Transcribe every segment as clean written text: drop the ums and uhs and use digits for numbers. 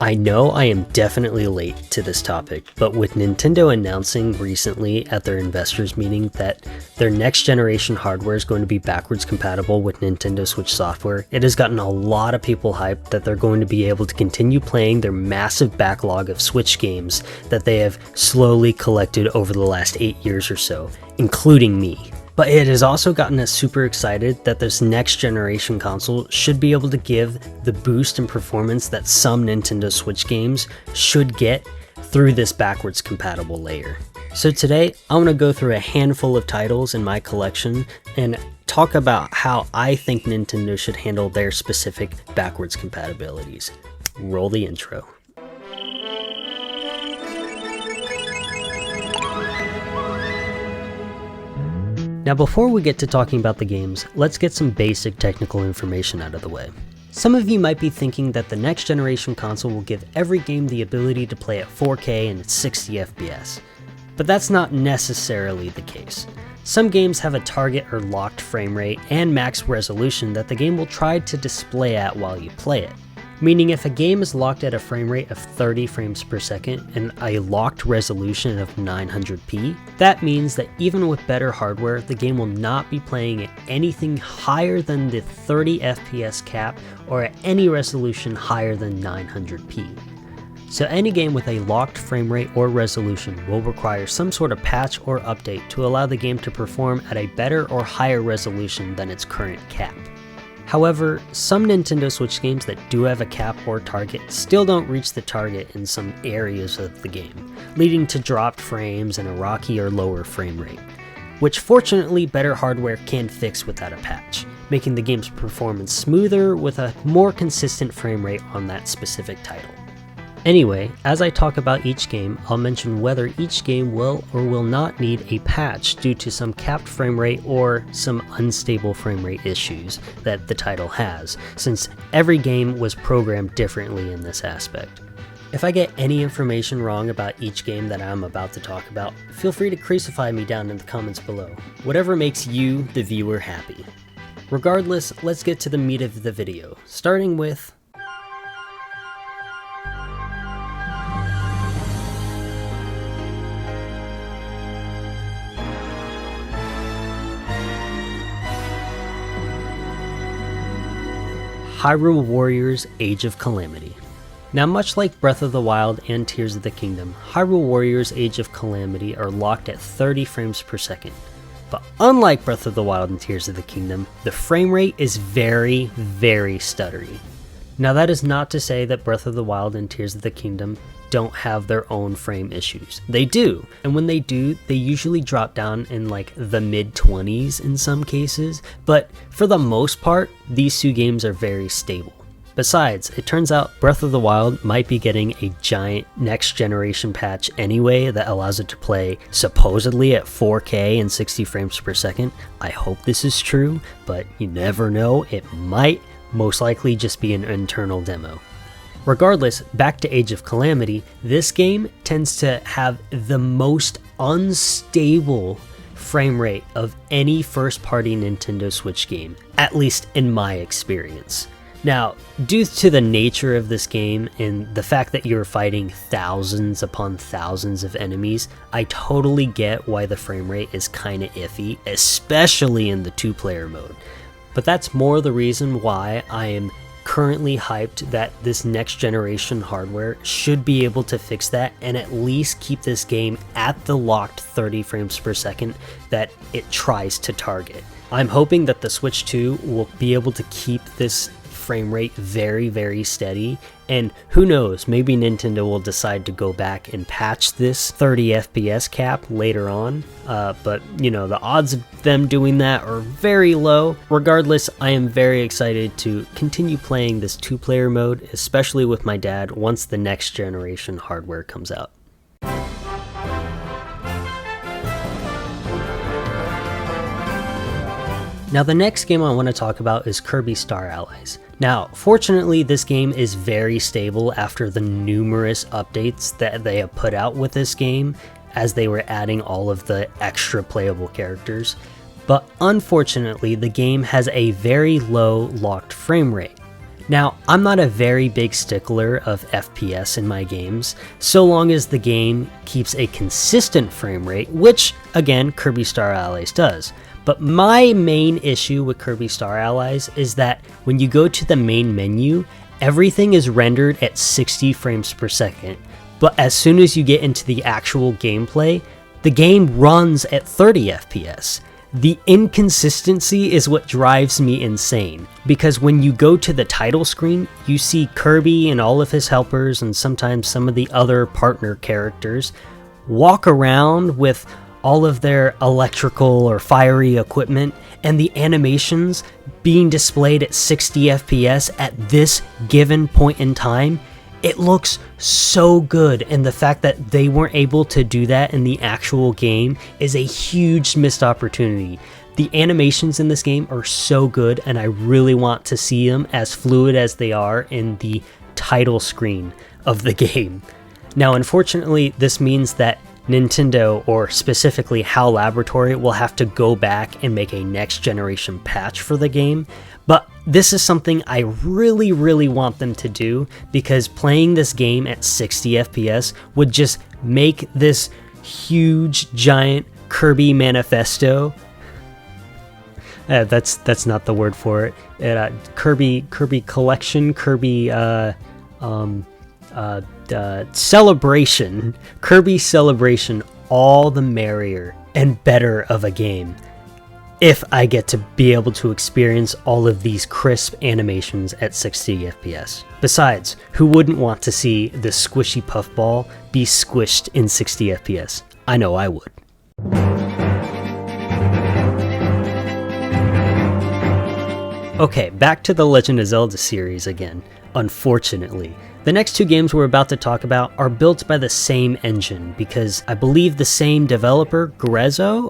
I know I am definitely late to this topic, but with Nintendo announcing recently at their investors meeting that their next generation hardware is going to be backwards compatible with Nintendo Switch software, it has gotten a lot of people hyped that they're going to be able to continue playing their massive backlog of Switch games that they have slowly collected over the last 8 years or so, including me. But it has also gotten us super excited that this next generation console should be able to give the boost in performance that some Nintendo Switch games should get through this backwards compatible layer. So today, I want to go through a handful of titles in my collection and talk about how I think Nintendo should handle their specific backwards compatibilities. Roll the intro. Now before we get to talking about the games, let's get some basic technical information out of the way. Some of you might be thinking that the next generation console will give every game the ability to play at 4K and 60 FPS, but that's not necessarily the case. Some games have a target or locked frame rate and max resolution that the game will try to display at while you play it. Meaning if a game is locked at a frame rate of 30 frames per second and a locked resolution of 900p, that means that even with better hardware, the game will not be playing at anything higher than the 30 FPS cap or at any resolution higher than 900p. So any game with a locked frame rate or resolution will require some sort of patch or update to allow the game to perform at a better or higher resolution than its current cap. However, some Nintendo Switch games that do have a cap or target still don't reach the target in some areas of the game, leading to dropped frames and a rocky or lower frame rate, which fortunately better hardware can fix without a patch, making the game's performance smoother with a more consistent frame rate on that specific title. Anyway, as I talk about each game, I'll mention whether each game will or will not need a patch due to some capped frame rate or some unstable frame rate issues that the title has, since every game was programmed differently in this aspect. If I get any information wrong about each game that I'm about to talk about, feel free to crucify me down in the comments below. Whatever makes you, the viewer, happy. Regardless, let's get to the meat of the video, starting with Hyrule Warriors Age of Calamity. Now much like Breath of the Wild and Tears of the Kingdom, Hyrule Warriors Age of Calamity are locked at 30 frames per second. But unlike Breath of the Wild and Tears of the Kingdom, the frame rate is very, very stuttery. Now that is not to say that Breath of the Wild and Tears of the Kingdom don't have their own frame issues. They do, and when they do, they usually drop down in like the mid-20s in some cases, but for the most part, these two games are very stable. Besides, it turns out Breath of the Wild might be getting a giant next generation patch anyway that allows it to play supposedly at 4K and 60 frames per second. I hope this is true, but you never know, it might most likely just be an internal demo. Regardless, back to Age of Calamity, this game tends to have the most unstable frame rate of any first-party Nintendo Switch game, at least in my experience. Now, due to the nature of this game and the fact that you're fighting thousands upon thousands of enemies, I totally get why the frame rate is kinda iffy, especially in the two-player mode. But that's more the reason why I am currently hyped that this next generation hardware should be able to fix that and at least keep this game at the locked 30 frames per second that it tries to target. I'm hoping that the Switch 2 will be able to keep this frame rate very, very steady, and who knows, maybe Nintendo will decide to go back and patch this 30 FPS cap later on, but you know, the odds of them doing that are very low. Regardless, I am very excited to continue playing this two-player mode, especially with my dad once the next generation hardware comes out. Now the next game I want to talk about is Kirby Star Allies. Now, fortunately, this game is very stable after the numerous updates that they have put out with this game, as they were adding all of the extra playable characters. But unfortunately, the game has a very low locked frame rate. Now, I'm not a very big stickler of FPS in my games, so long as the game keeps a consistent frame rate, which, again, Kirby Star Allies does. But my main issue with Kirby Star Allies is that when you go to the main menu, everything is rendered at 60 frames per second. But as soon as you get into the actual gameplay, the game runs at 30 FPS. The inconsistency is what drives me insane, because when you go to the title screen, you see Kirby and all of his helpers and sometimes some of the other partner characters walk around with all of their electrical or fiery equipment, and the animations being displayed at 60 FPS at this given point in time. It looks so good, and the fact that they weren't able to do that in the actual game is a huge missed opportunity. The animations in this game are so good, and I really want to see them as fluid as they are in the title screen of the game. Now, unfortunately, this means that Nintendo, or specifically HAL Laboratory, will have to go back and make a next generation patch for the game. But this is something I really want them to do, because playing this game at 60 FPS would just make this huge giant Kirby manifesto. That's not the word for it. Kirby collection, Kirby celebration, Kirby celebration, all the merrier and better of a game, if I get to be able to experience all of these crisp animations at 60 FPS. Besides, who wouldn't want to see the squishy puffball be squished in 60 FPS? I know I would. Okay, back to the Legend of Zelda series again. Unfortunately, the next two games we're about to talk about are built by the same engine, because I believe the same developer, Grezco?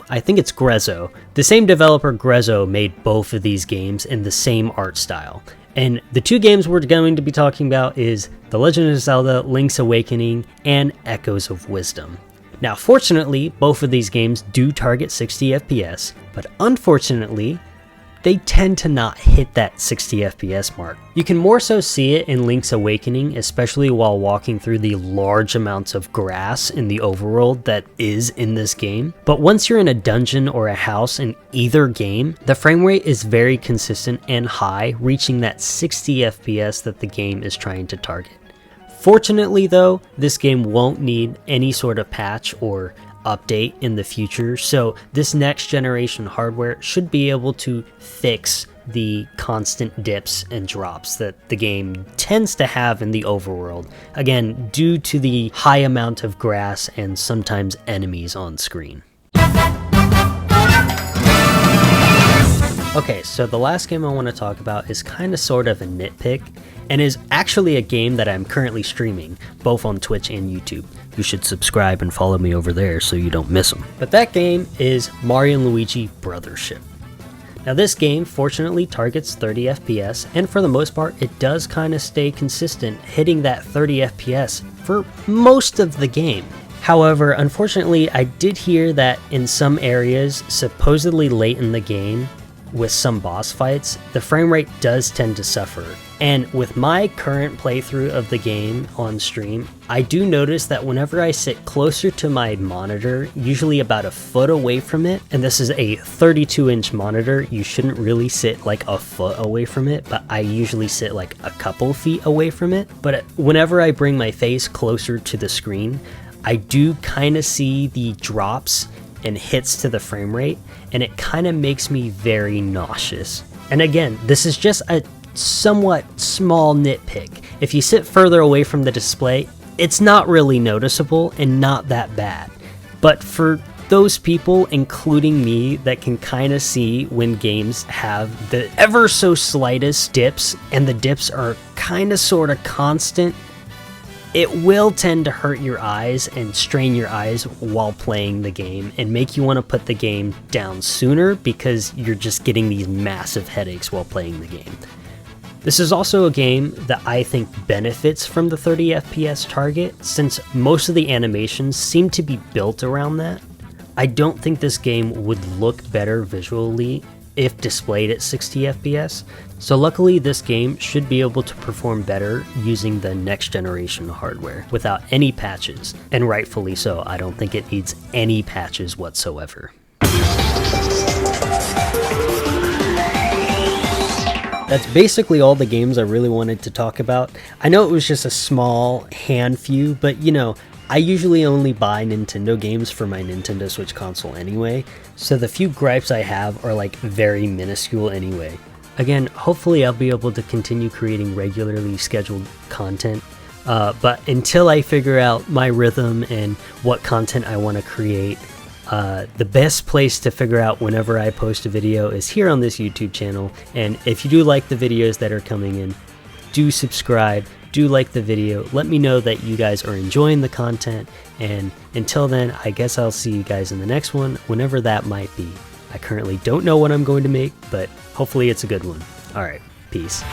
I think it's Grezzo. The same developer, Grezzo, made both of these games in the same art style. And the two games we're going to be talking about is The Legend of Zelda Link's Awakening and Echoes of Wisdom. Now, fortunately, both of these games do target 60 FPS, but unfortunately, they tend to not hit that 60 FPS mark. You can more so see it in Link's Awakening, especially while walking through the large amounts of grass in the overworld that is in this game. But once you're in a dungeon or a house in either game, the frame rate is very consistent and high, reaching that 60 FPS that the game is trying to target. Fortunately though, this game won't need any sort of patch or update in the future, so this next generation hardware should be able to fix the constant dips and drops that the game tends to have in the overworld, again due to the high amount of grass and sometimes enemies on screen. Okay, so the last game I want to talk about is kind of sort of a nitpick, and is actually a game that I'm currently streaming, both on Twitch and YouTube. You should subscribe and follow me over there so you don't miss them. But that game is Mario & Luigi Brothership. Now this game fortunately targets 30 FPS, and for the most part it does kind of stay consistent, hitting that 30 FPS for most of the game. However, unfortunately I did hear that in some areas, supposedly late in the game, with some boss fights, the frame rate does tend to suffer. And with my current playthrough of the game on stream, I do notice that whenever I sit closer to my monitor, usually about a foot away from it, and this is a 32-inch monitor, you shouldn't really sit like a foot away from it, but I usually sit like a couple feet away from it. But whenever I bring my face closer to the screen, I do kind of see the drops and hits to the frame rate, and it kind of makes me very nauseous. And again, this is just a somewhat small nitpick. If you sit further away from the display, it's not really noticeable and not that bad. But for those people, including me, that can kind of see when games have the ever so slightest dips, and the dips are kind of sort of constant, it will tend to hurt your eyes and strain your eyes while playing the game and make you want to put the game down sooner, because you're just getting these massive headaches while playing the game. This is also a game that I think benefits from the 30 FPS target, since most of the animations seem to be built around that. I don't think this game would look better visually if displayed at 60 FPS. So luckily this game should be able to perform better using the next generation hardware without any patches, and rightfully so. I don't think it needs any patches whatsoever. That's basically all the games I really wanted to talk about. I know it was just a small hand few, but you know, I usually only buy Nintendo games for my Nintendo Switch console anyway, so the few gripes I have are like very minuscule anyway. Again, hopefully I'll be able to continue creating regularly scheduled content, but until I figure out my rhythm and what content I want to create, the best place to figure out whenever I post a video is here on this YouTube channel. And if you do like the videos that are coming in, do subscribe, do like the video, let me know that you guys are enjoying the content, and until then, I guess I'll see you guys in the next one, whenever that might be. I currently don't know what I'm going to make, but hopefully it's a good one. Alright, peace.